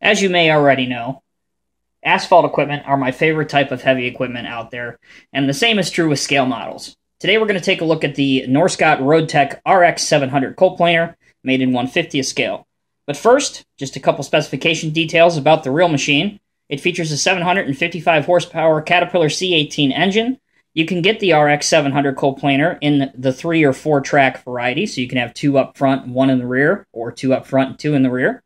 As you may already know, asphalt equipment are my favorite type of heavy equipment out there, and the same is true with scale models. Today we're going to take a look at the Norscot Roadtec RX-700 cold planer, made in 1/50th scale. But first, just a couple specification details about the real machine. It features a 755 horsepower Caterpillar C18 engine. You can get the RX-700 cold planer in the 3 or 4 track variety, so you can have 2 up front and 1 in the rear, or 2 up front and 2 in the rear.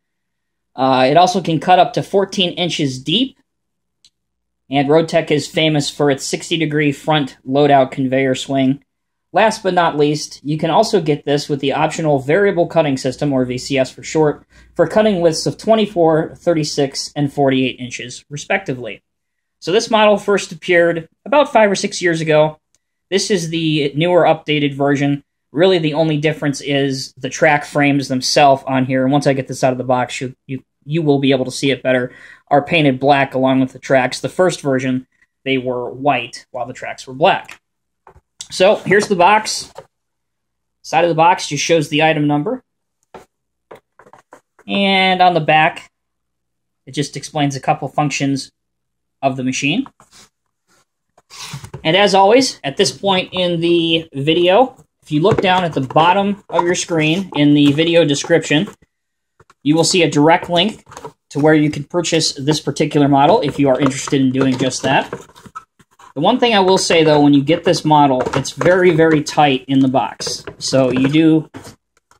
It also can cut up to 14 inches deep, and Roadtec is famous for its 60-degree front loadout conveyor swing. Last but not least, you can also get this with the optional variable cutting system, or VCS for short, for cutting widths of 24, 36, and 48 inches, respectively. So this model first appeared about 5 or 6 years ago. This is the newer, updated version. Really, the only difference is the track frames themselves on here, and once I get this out of the box, you will be able to see it better, are painted black along with the tracks. The first version, they were white, while the tracks were black. So, here's the box. Side of the box just shows the item number. And on the back, it just explains a couple functions of the machine. And as always, at this point in the video, if you look down at the bottom of your screen in the video description, you will see a direct link to where you can purchase this particular model if you are interested in doing just that. The one thing I will say, though, when you get this model, it's very, very tight in the box. So you do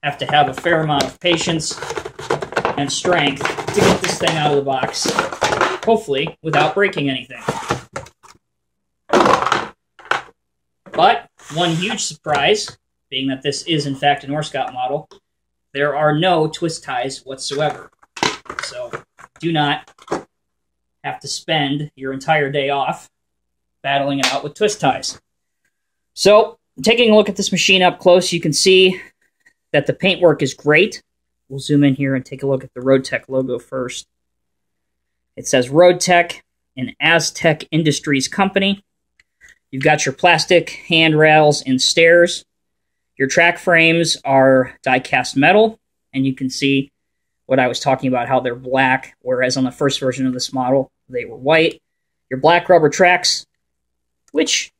have to have a fair amount of patience and strength to get this thing out of the box, hopefully without breaking anything. But one huge surprise, being that this is in fact a Norscot model, there are no twist ties whatsoever. So do not have to spend your entire day off battling it out with twist ties. So, taking a look at this machine up close, you can see that the paintwork is great. We'll zoom in here and take a look at the Roadtec logo first. It says Roadtec, an Aztec Industries company. You've got your plastic handrails and stairs. Your track frames are die-cast metal, and you can see what I was talking about, how they're black, whereas on the first version of this model, they were white. Your black rubber tracks, which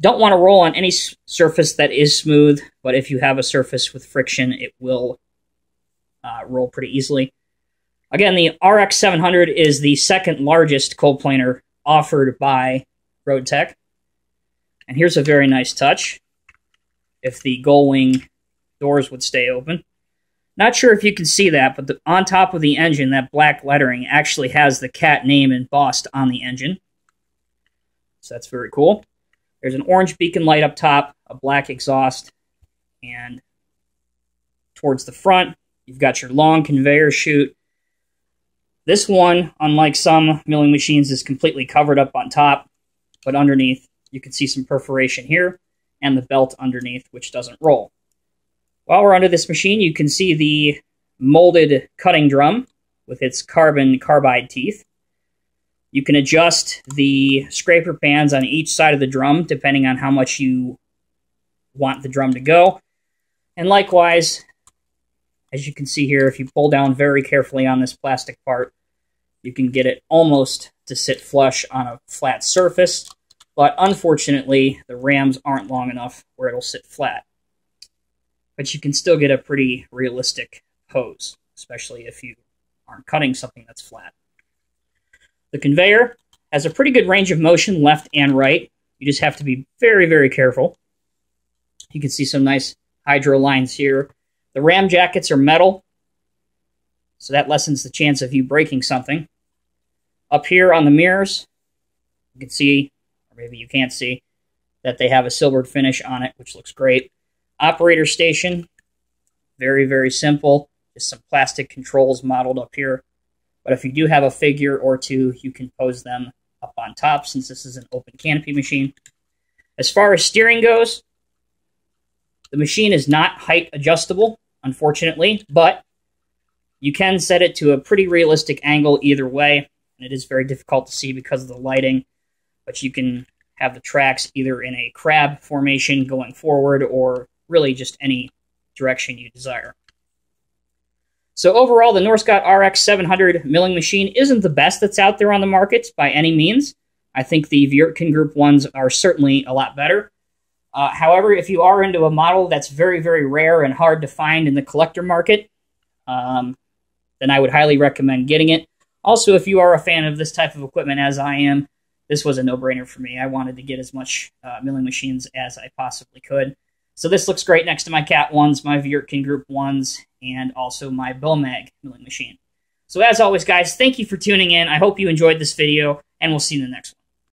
don't want to roll on any surface that is smooth, but if you have a surface with friction, it will roll pretty easily. Again, the RX-700 is the second largest cold planer offered by Roadtec. And here's a very nice touch. If the gull wing doors would stay open. Not sure if you can see that, but on top of the engine, that black lettering actually has the CAT name embossed on the engine. So that's very cool. There's an orange beacon light up top, a black exhaust, and towards the front, you've got your long conveyor chute. This one, unlike some milling machines, is completely covered up on top, but underneath, you can see some perforation here, and the belt underneath, which doesn't roll. While we're under this machine, you can see the molded cutting drum with its carbon carbide teeth. You can adjust the scraper pans on each side of the drum depending on how much you want the drum to go. And likewise, as you can see here, if you pull down very carefully on this plastic part, you can get it almost to sit flush on a flat surface. But unfortunately, the rams aren't long enough where it'll sit flat. But you can still get a pretty realistic pose, especially if you aren't cutting something that's flat. The conveyor has a pretty good range of motion left and right. You just have to be very, very careful. You can see some nice hydro lines here. The ram jackets are metal, so that lessens the chance of you breaking something. Up here on the mirrors, you can see, or maybe you can't see, that they have a silvered finish on it, which looks great. Operator station, very, very simple. Just some plastic controls modeled up here. But if you do have a figure or two, you can pose them up on top since this is an open canopy machine. As far as steering goes, the machine is not height adjustable, unfortunately, but you can set it to a pretty realistic angle either way. And it is very difficult to see because of the lighting, but you can have the tracks either in a crab formation going forward or really just any direction you desire. So overall, the Norscot RX-700 milling machine isn't the best that's out there on the market by any means. I think the Viertken Group ones are certainly a lot better. However, if you are into a model that's very, very rare and hard to find in the collector market, then I would highly recommend getting it. Also, if you are a fan of this type of equipment as I am, this was a no-brainer for me. I wanted to get as much milling machines as I possibly could. So this looks great next to my Cat 1s, my Viertken Group 1s, and also my Bowmag milling machine. So as always, guys, thank you for tuning in. I hope you enjoyed this video, and we'll see you in the next one.